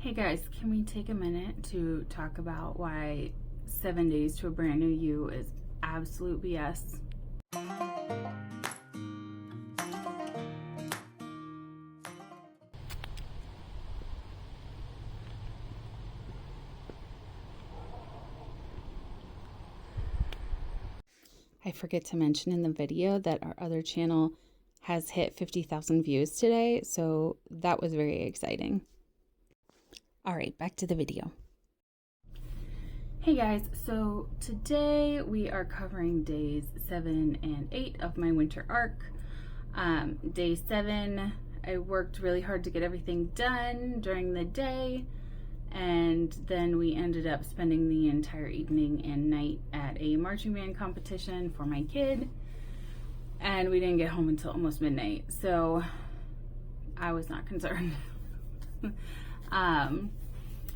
Hey guys, can we take a minute to talk about why 7 days to a brand new you is absolute BS? I forget to mention in the video that our other channel has hit 50,000 views today, so that was very exciting. All right, back to the video. Hey guys, so today we are covering days 7 and 8 of my winter arc. Day 7, I worked really hard to get everything done during the day, and then we ended up spending the entire evening and night at a marching band competition for my kid, and we didn't get home until almost midnight, so I was not concerned.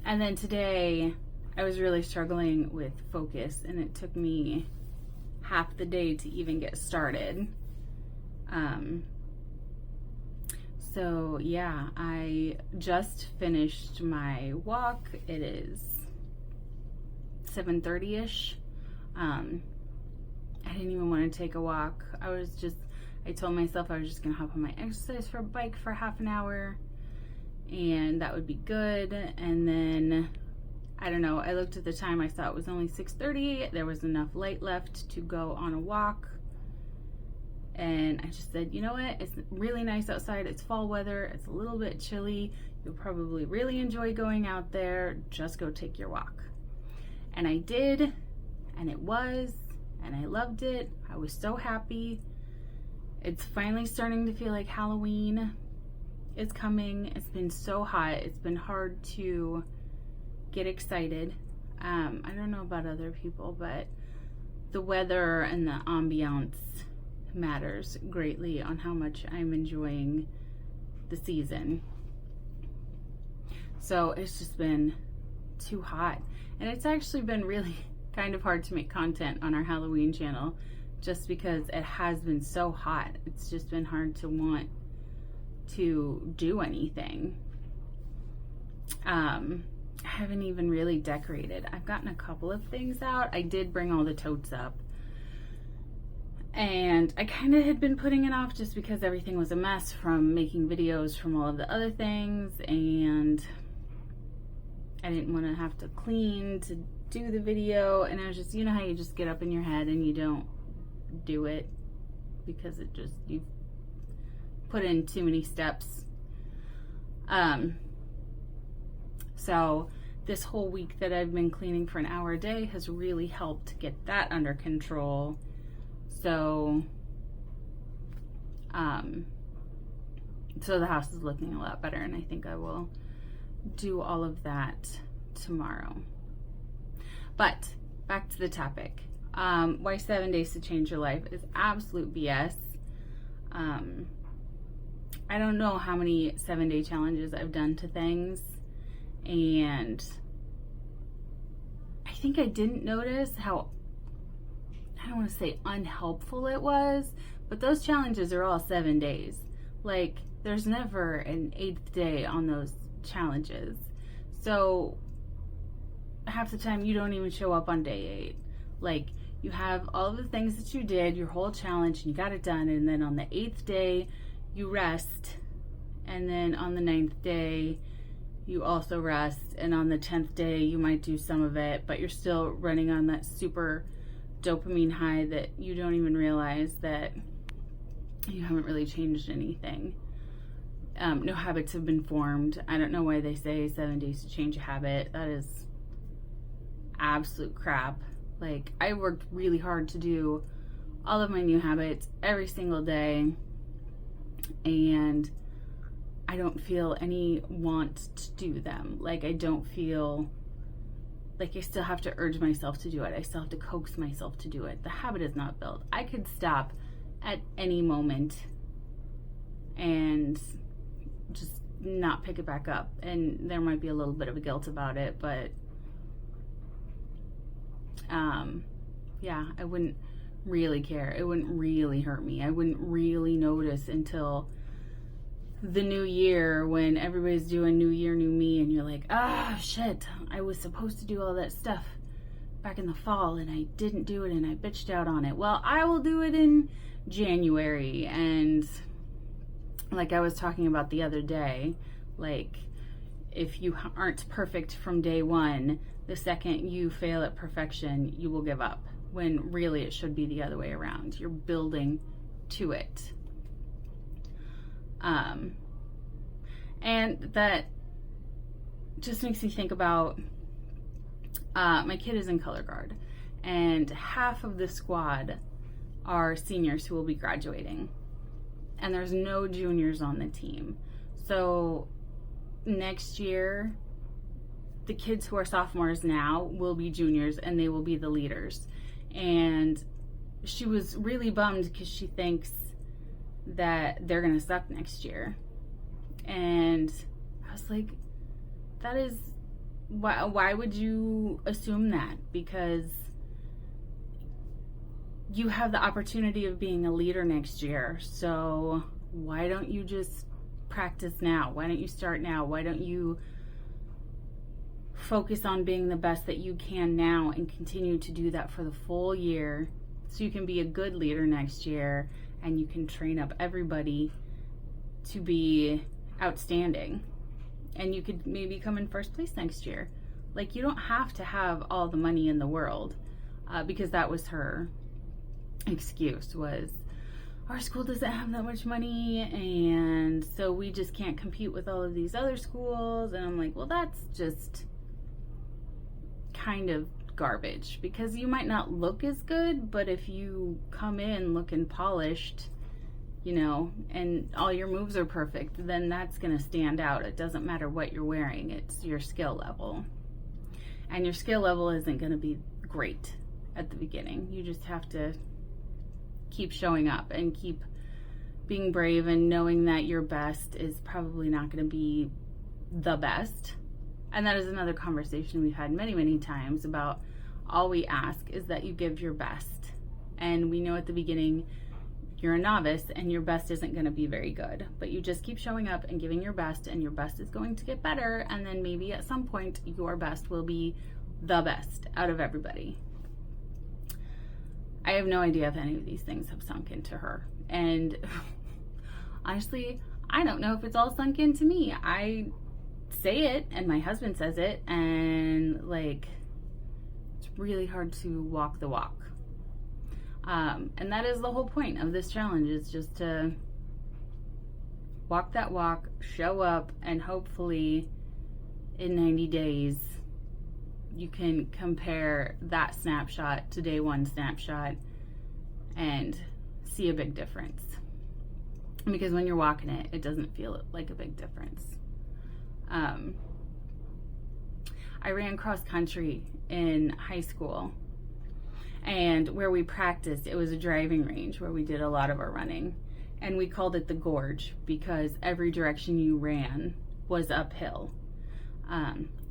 And then today I was really struggling with focus, and it took me half the day to even get started. So yeah, I just finished my walk. It is 7:30ish. I didn't even want to take a walk. I told myself I was just gonna hop on my exercise for a bike for half an hour, and that would be good. And then I don't know, I looked at the time, I saw it was only 6:30. There was enough light left to go on a walk. And I just said, you know what? It's really nice outside. It's fall weather. It's a little bit chilly. You'll probably really enjoy going out there. Just go take your walk. And I did, and I loved it. I was so happy. It's finally starting to feel like Halloween is coming. It's been so hot. It's been hard to get excited. I don't know about other people, but the weather and the ambiance matters greatly on how much I'm enjoying the season. So it's just been too hot, and it's actually been really kind of hard to make content on our Halloween channel just because it has been so hot. It's just been hard to want to do anything. I haven't even really decorated. I've gotten a couple of things out. I did bring all the totes up, and I kind of had been putting it off just because everything was a mess from making videos from all of the other things, and I didn't want to have to clean to do the video. And I was just, you know how you just get up in your head and you don't do it because you've put in too many steps. So this whole week that I've been cleaning for an hour a day has really helped get that under control. So the house is looking a lot better, and I think I will do all of that tomorrow. But back to the topic. Why 7 days to change your life is absolute BS. I don't know how many 7-day challenges I've done to things, and I think I didn't notice how, I don't want to say unhelpful it was, but those challenges are all 7 days. Like, there's never an 8th day on those challenges. So half the time you don't even show up on day 8. Like, you have all of the things that you did, your whole challenge, and you got it done, and then on the 8th day you rest, and then on the 9th day you also rest, and on the 10th day you might do some of it, but you're still running on that super dopamine high that you don't even realize that you haven't really changed anything. No habits have been formed. I don't know why they say 7 days to change a habit. That is absolute crap. Like, I worked really hard to do all of my new habits every single day, and I don't feel any want to do them. Like, I don't feel like I still have to urge myself to do it. I still have to coax myself to do it. The habit is not built. I could stop at any moment and just not pick it back up, and there might be a little bit of a guilt about it, but yeah, I wouldn't really care. It wouldn't really hurt me. I wouldn't really notice until the new year when everybody's doing new year, new me, and you're like, ah, shit, I was supposed to do all that stuff back in the fall and I didn't do it and I bitched out on it. Well, I will do it in January. And like I was talking about the other day, like if you aren't perfect from day one, the second you fail at perfection, you will give up, when really it should be the other way around. You're building to it. And that just makes me think about my kid is in color guard, and half of the squad are seniors who will be graduating, and there's no juniors on the team. So next year, the kids who are sophomores now will be juniors and they will be the leaders. And she was really bummed because she thinks that they're gonna suck next year. And I was like, that is, why would you assume that? Because you have the opportunity of being a leader next year. So why don't you just practice now? Why don't you start now? Why don't you focus on being the best that you can now and continue to do that for the full year, so you can be a good leader next year and you can train up everybody to be outstanding, and you could maybe come in first place next year. Like, you don't have to have all the money in the world, because that was her excuse, was our school doesn't have that much money and so we just can't compete with all of these other schools. And I'm like, well, that's just kind of garbage, because you might not look as good, but if you come in looking polished, you know, and all your moves are perfect, then that's going to stand out. It doesn't matter what you're wearing, it's your skill level. And your skill level isn't going to be great at the beginning. You just have to keep showing up and keep being brave and knowing that your best is probably not going to be the best. And that is another conversation we've had many, many times about, all we ask is that you give your best. And we know at the beginning you're a novice and your best isn't going to be very good, but you just keep showing up and giving your best, and your best is going to get better. And then maybe at some point your best will be the best out of everybody. I have no idea if any of these things have sunk into her. And honestly, I don't know if it's all sunk into me. I say it and my husband says it, and like, it's really hard to walk the walk. And that is the whole point of this challenge, is just to walk that walk, show up, and hopefully in 90 days you can compare that snapshot to day one snapshot and see a big difference. Because when you're walking it, it doesn't feel like a big difference. I ran cross country in high school, and where we practiced, it was a driving range where we did a lot of our running, and we called it the gorge because every direction you ran was uphill.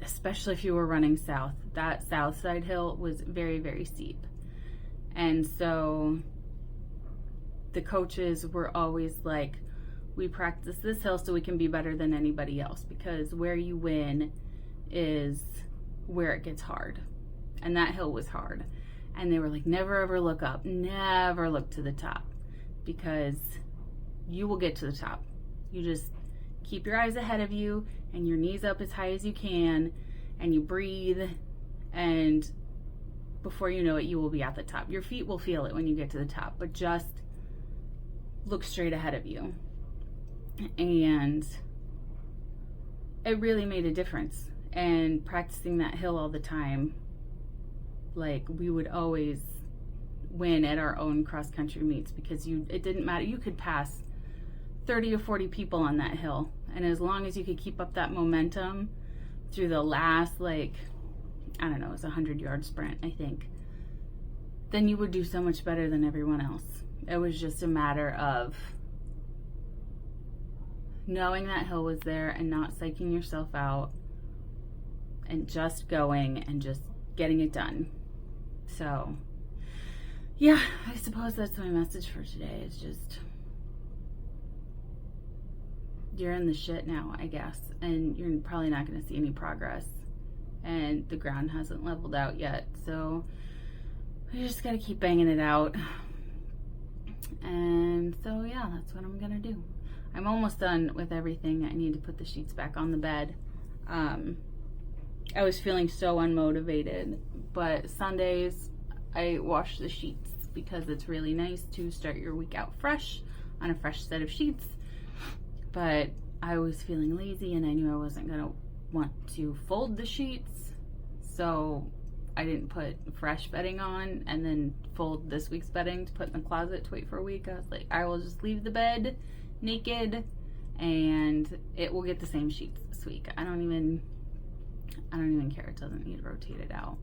Especially if you were running south. That south side hill was very, very steep. And so the coaches were always like, we practice this hill so we can be better than anybody else, because where you win is where it gets hard. And that hill was hard. And they were like, never ever look up, never look to the top, because you will get to the top. You just keep your eyes ahead of you and your knees up as high as you can, and you breathe, and before you know it, you will be at the top. Your feet will feel it when you get to the top, but just look straight ahead of you. And it really made a difference. And practicing that hill all the time, like, we would always win at our own cross country meets, because it didn't matter. You could pass 30 or 40 people on that hill, and as long as you could keep up that momentum through the last, like, I don't know, it was a 100-yard sprint, I think, then you would do so much better than everyone else. It was just a matter of knowing that hill was there and not psyching yourself out, and just going and just getting it done. So yeah, I suppose that's my message for today, is just you're in the shit now, I guess, and you're probably not going to see any progress, and the ground hasn't leveled out yet, so I just got to keep banging it out. And so yeah, that's what I'm gonna do. I'm almost done with everything. I need to put the sheets back on the bed. I was feeling so unmotivated, but Sundays I wash the sheets because it's really nice to start your week out fresh on a fresh set of sheets. But I was feeling lazy and I knew I wasn't gonna want to fold the sheets, so I didn't put fresh bedding on and then fold this week's bedding to put in the closet to wait for a week. I was like, I will just leave the bed naked and it will get the same sheets this week. I don't even care. It doesn't need rotated out.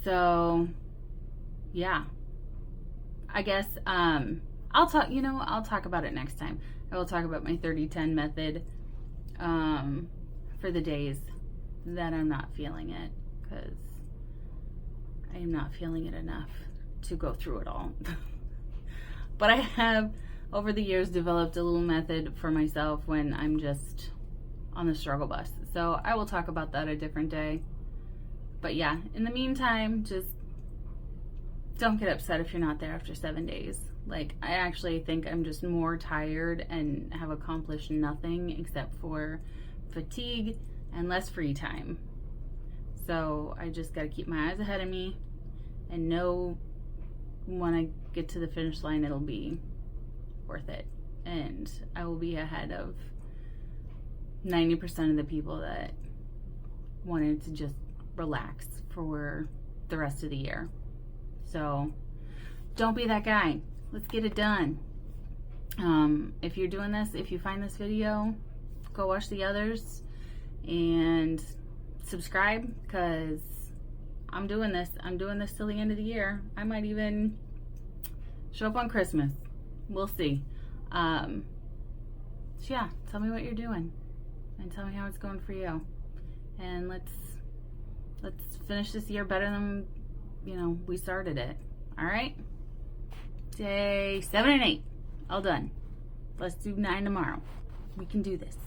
So yeah, I guess I'll talk about it next time. I will talk about my 30-10 method for the days that I'm not feeling it, because I am not feeling it enough to go through it all. But I have, over the years, developed a little method for myself when I'm just on the struggle bus. So I will talk about that a different day. But yeah, in the meantime, just don't get upset if you're not there after 7 days. Like, I actually think I'm just more tired and have accomplished nothing except for fatigue and less free time. So I just got to keep my eyes ahead of me and know when I get to the finish line, it'll be worth it. And I will be ahead of 90% of the people that wanted to just relax for the rest of the year. So don't be that guy. Let's get it done. If you're doing this, if you find this video, go watch the others and subscribe, because I'm doing this till the end of the year. I might even show up on Christmas. We'll see. So yeah, tell me what you're doing and tell me how it's going for you. And let's finish this year better than, we started it. All right? Day 7 and 8. All done. Let's do 9 tomorrow. We can do this.